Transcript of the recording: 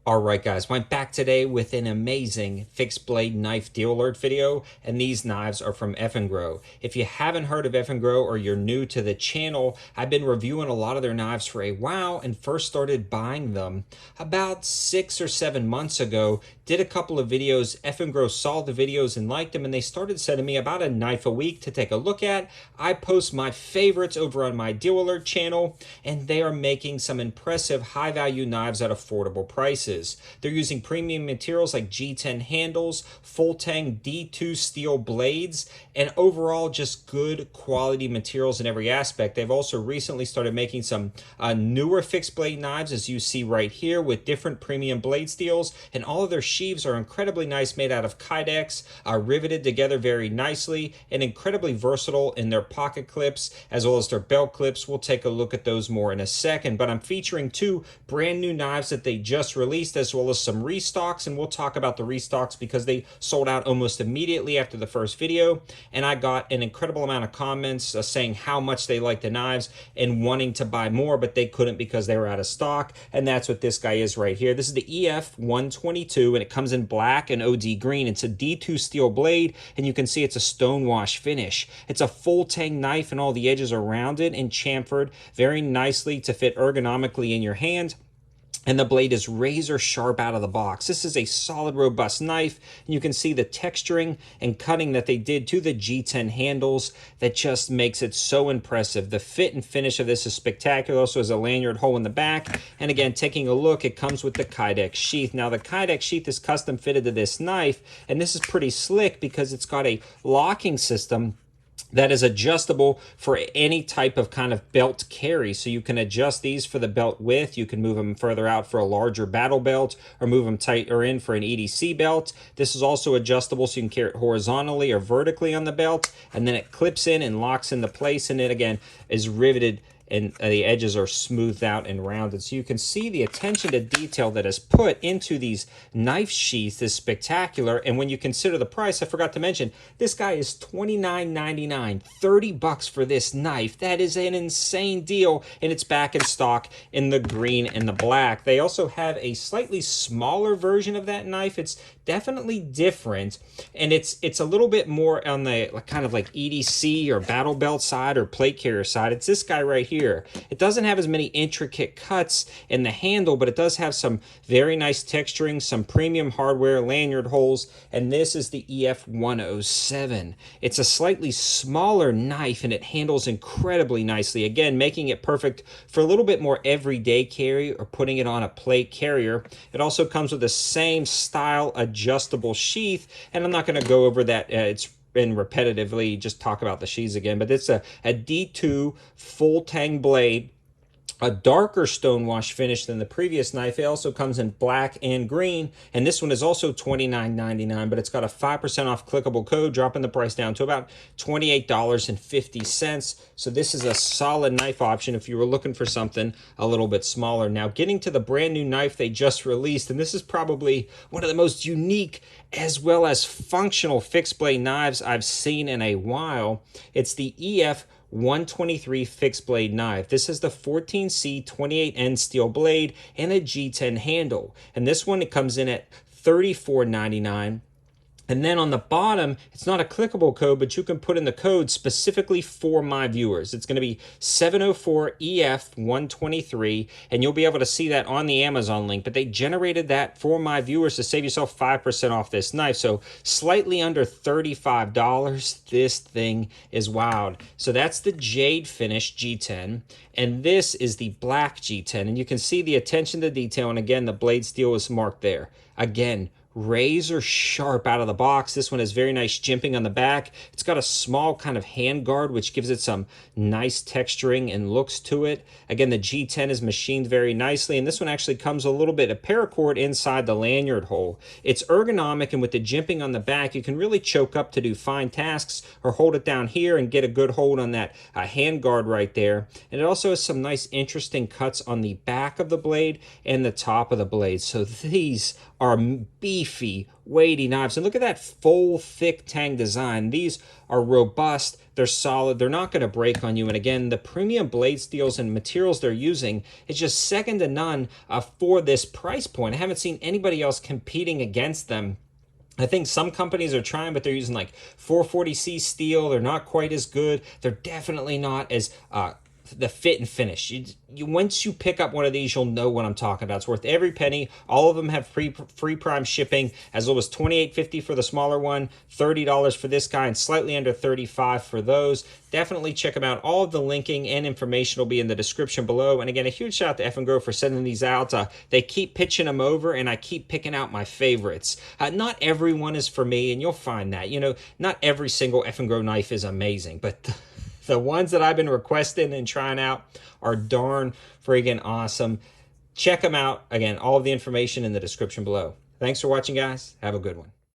Alright guys, went back today with an amazing fixed blade knife deal alert video, and these knives are from Eafengrow. If you haven't heard of Eafengrow or you're new to the channel, I've been reviewing a lot of their knives for a while and first started buying them about 6 or 7 months ago. Did a couple of videos, Eafengrow saw the videos and liked them, and they started sending me about a knife a week to take a look at. I post my favorites over on my deal alert channel, and they are making some impressive high value knives at affordable prices. They're using premium materials like G10 handles, full tang D2 steel blades, and overall just good quality materials in every aspect. They've also recently started making some newer fixed blade knives, as you see right here, with different premium blade steels, and all of their sheaths are incredibly nice, made out of Kydex, riveted together very nicely, and incredibly versatile in their pocket clips as well as their belt clips. We'll take a look at those more in a second, but I'm featuring two brand new knives that they just released, as well as some restocks, and we'll talk about the restocks because they sold out almost immediately after the first video, and I got an incredible amount of comments saying how much they like the knives and wanting to buy more, but they couldn't because they were out of stock. And that's what this guy is right here. This is the EF 122, and it comes in black and OD green. It's a D2 steel blade, and you can see it's a stonewash finish. It's a full tang knife, and all the edges are rounded and chamfered very nicely to fit ergonomically in your hand, and the blade is razor sharp out of the box. This is a solid, robust knife, and you can see the texturing and cutting that they did to the G10 handles that just makes it so impressive. The fit and finish of this is spectacular. Also has a lanyard hole in the back, and again, taking a look, it comes with the Kydex sheath. Now, the Kydex sheath is custom fitted to this knife, and this is pretty slick because it's got a locking system that is adjustable for any type of kind of belt carry. So you can adjust these for the belt width. You can move them further out for a larger battle belt, or move them tighter in for an EDC belt. This is also adjustable so you can carry it horizontally or vertically on the belt, and then it clips in and locks into place, and it again is riveted, and the edges are smoothed out and rounded. So you can see the attention to detail that is put into these knife sheaths is spectacular. And when you consider the price, I forgot to mention, this guy is $29.99, 30 bucks for this knife. That is an insane deal, and it's back in stock in the green and the black. They also have a slightly smaller version of that knife. It's definitely different, and it's a little bit more on the kind of like EDC or battle belt side or plate carrier side. It's this guy right here. It doesn't have as many intricate cuts in the handle, but it does have some very nice texturing, some premium hardware, lanyard holes, and this is the EF 107. It's a slightly smaller knife, and it handles incredibly nicely, again making it perfect for a little bit more everyday carry or putting it on a plate carrier. It also comes with the same style adjustable sheath, and I'm not going to go over that. It's been repetitively just talk about the sheaths again, but it's a D2 full tang blade, a darker stonewash finish than the previous knife. It also comes in black and green, and this one is also $29.99, but it's got a 5% off clickable code, dropping the price down to about $28.50. So this is a solid knife option if you were looking for something a little bit smaller. Now, getting to the brand new knife they just released, and this is probably one of the most unique as well as functional fixed blade knives I've seen in a while. It's the EF 123 fixed blade knife. This is the 14C 28N steel blade and a G10 handle, and this one, it comes in at $34.99. And then on the bottom, it's not a clickable code, but you can put in the code specifically for my viewers. It's going to be 704EF123, and you'll be able to see that on the Amazon link. But they generated that for my viewers to save yourself 5% off this knife. So slightly under $35. This thing is wild. So that's the jade finish G10, and this is the black G10. And you can see the attention to detail, and again, the blade steel is marked there. Again, razor sharp out of the box. This one has very nice jimping on the back. It's got a small kind of hand guard, which gives it some nice texturing and looks to it. Again, the G10 is machined very nicely, and this one actually comes a little bit of paracord inside the lanyard hole. It's ergonomic, and with the jimping on the back, you can really choke up to do fine tasks or hold it down here and get a good hold on that hand guard right there. And it also has some nice interesting cuts on the back of the blade and the top of the blade. So these are beefy beefy, weighty knives. And look at that full, thick tang design. These are robust, they're solid, they're not going to break on you. And again, the premium blade steels and materials they're using is just second to none for this price point. I haven't seen anybody else competing against them. I think some companies are trying, but they're using like 440C steel. They're not quite as good. They're definitely not as the fit and finish. Once you pick up one of these, you'll know what I'm talking about. It's worth every penny. All of them have free prime shipping, as low as $28.50 for the smaller one, $30 for this guy, and slightly under $35 for those. Definitely check them out. All of the linking and information will be in the description below. And again, a huge shout out to Eafengrow for sending these out. They keep pitching them over, and I keep picking out my favorites. Not everyone is for me, and you'll find that. You know, not every single Eafengrow knife is amazing, but the ones that I've been requesting and trying out are darn friggin' awesome. Check them out. Again, all of the information in the description below. Thanks for watching, guys. Have a good one.